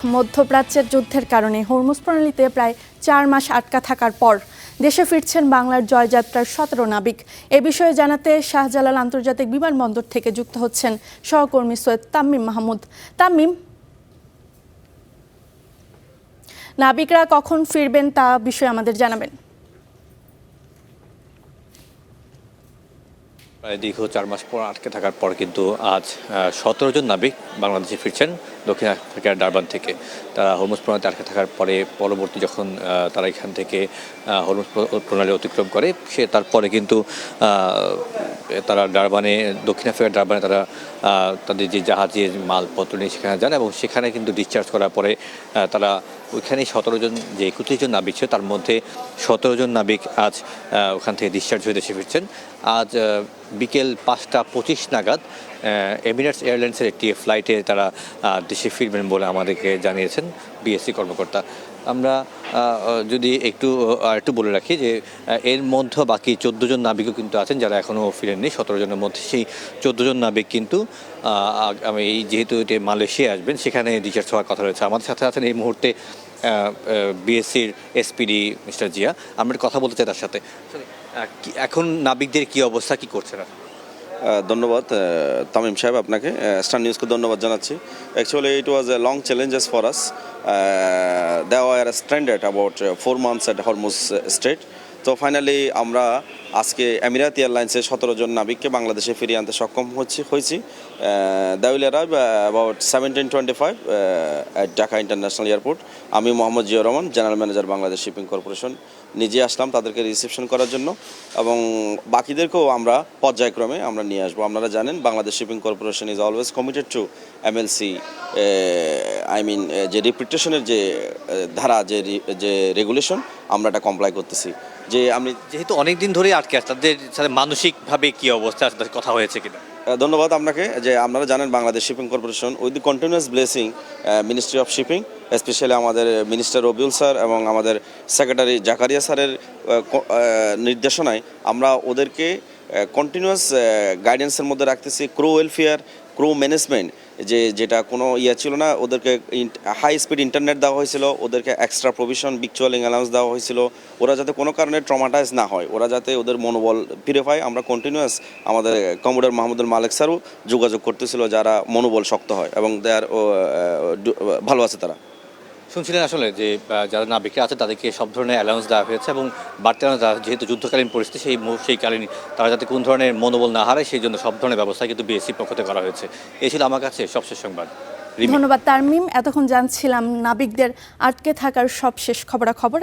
মধ্যপ্রাচ্যের যুদ্ধের কারণে হরমুজ প্রণালীতে প্রায় 4 মাস আটকা থাকার পর দেশে ফিরছেন বাংলার জয়যাত্রার 17 নাবিক। এ বিষয়ে জানাতে শাহজালাল আন্তর্জাতিক বিমানবন্দর থেকে যুক্ত হচ্ছেন সহকর্মী সৈয়দ তামিম মাহমুদ। তামিম, নাবিকরা কখন ফিরবেন তা বিষয়ে আমাদের জানাবেন। প্রায় দীর্ঘ 4 মাস পর আটকে থাকার পর কিন্তু আজ 17 জন নাবিক বাংলাদেশে ফিরছেন দক্ষিণ আফ্রিকার ডারবান থেকে। তারা হরমুজ প্রণালীতে আটকে থাকার পরে পরবর্তী যখন তারা এখান থেকে হরমুজ প্রণালী অতিক্রম করে তারপরে কিন্তু তারা ডারবানে দক্ষিণ আফ্রিকার ডারবানে তারা তাদের যে জাহাজে মালপত্র নিয়ে সেখানে যান এবং সেখানে কিন্তু ডিসচার্জ করার পরে তারা ওইখানে 17 জন যে 31 জন নাবিক ছিল তার মধ্যে 17 জন নাবিক আজ ওখান থেকে ডিসচার্জ হয়ে দেশে ফিরছেন। আজ বিকেল 5টা 25 নাগাদ এমিরেটস এয়ারলাইন্সের একটি ফ্লাইটে তারা দেশে ফিরবেন বলে আমাদেরকে জানিয়েছেন বিএসসি কর্মকর্তা। আমরা যদি একটু বলে রাখি যে এর মধ্যে বাকি 14 জন নাবিকও কিন্তু আছেন যারা এখনও ফিরেননি। 17 জনের মধ্যে সেই 14 জন নাবিক কিন্তু যেহেতু মালয়েশিয়া আসবেন সেখানে ডিসচার্জ হওয়ার কথা রয়েছে। আমাদের সাথে আছেন এই মুহূর্তে বিএসসির এসপিডি মিস্টার জিয়া। আমরা কথা বলতে চাই তার সাথে। এখন নাবিকদের কি অবস্থা, কি করছেন? ধন্যবাদ তামিম সাহেব, আপনাকে স্টার নিউজকে ধন্যবাদ জানাচ্ছি। Actually it was a long challenges for us. They were standard about 4 months at Hormuz strait. তো ফাইনালি আমরা আজকে এমিরাত এয়ারলাইন্সের 17 জন নাবিককে বাংলাদেশে ফিরিয়ে আনতে সক্ষম হয়েছি। They will arrive about 17:25 at Dhaka international airport. আমি Mohammad Zia Rahman, general manager Bangladesh shipping corporation, নিজে আসলাম তাদেরকে রিসেপশন করার জন্য এবং বাকিদেরকেও আমরা পর্যায়ক্রমে আমরা নিয়ে আসবো। আপনারা জানেন Bangladesh shipping corporation is always committed two MLC, যে রিপিটেশনের যে ধারা, যে রেগুলেশন, আমরা এটা কমপ্লাই করতেছি। যে আমি যেহেতু অনেক দিন ধরেই আটকে আছে, তাদের সাথে মানসিকভাবে কি অবস্থা, তাদের কথা হয়েছে কিনা? ধন্যবাদ আপনাকে। যে আপনারা জানেন Bangladesh shipping corporation with the continuous blessing ministry of shipping, specially আমাদের মিনিস্টার রবিউল স্যার এবং আমাদের সেক্রেটারি জাকারিয়া স্যারের নির্দেশনায় আমরা ওদেরকে কন্টিনিউয়াস গাইডেন্সের মধ্যে রাখতেছি। ক্রু ওয়েলফেয়ার, ক্রু ম্যানেজমেন্ট, যেটা কোনো ছিল না, ওদেরকে হাই স্পিড ইন্টারনেট দেওয়া হয়েছিল, ওদেরকে এক্সট্রা প্রভিশন ভিক্চুয়ালিং অ্যালাউন্স দেওয়া হয়েছিল, ওরা যাতে কোনো কারণে ট্রমাটাইজ না হয়, ওরা যাতে ওদের মনোবল ফিরে পায়। আমরা কন্টিনিউয়াস আমাদের কমোডর মাহমুদুল মালেক স্যারও যোগাযোগ করতেছিল যারা মনোবল শক্ত হয় এবং ভালো আছে তারা। শুনছিলেন আসলে যে যারা নাবিকরা আছে তাদেরকে সব ধরনের অ্যালাউন্স দেওয়া হয়েছে এবং বাড়তি যেহেতু যুদ্ধকালীন পরিস্থিতি সেইকালীন তারা যাতে কোন ধরনের মনোবল না হারায় সেই জন্য সব ধরনের ব্যবস্থা কিন্তু বিএসসি পক্ষ থেকে করা হয়েছে। এই ছিল আমার কাছে সবশেষ সংবাদ। ধন্যবাদ তামিম। এতক্ষণ জানছিলাম নাবিকদের আটকে থাকার সবশেষ খবরাখবর।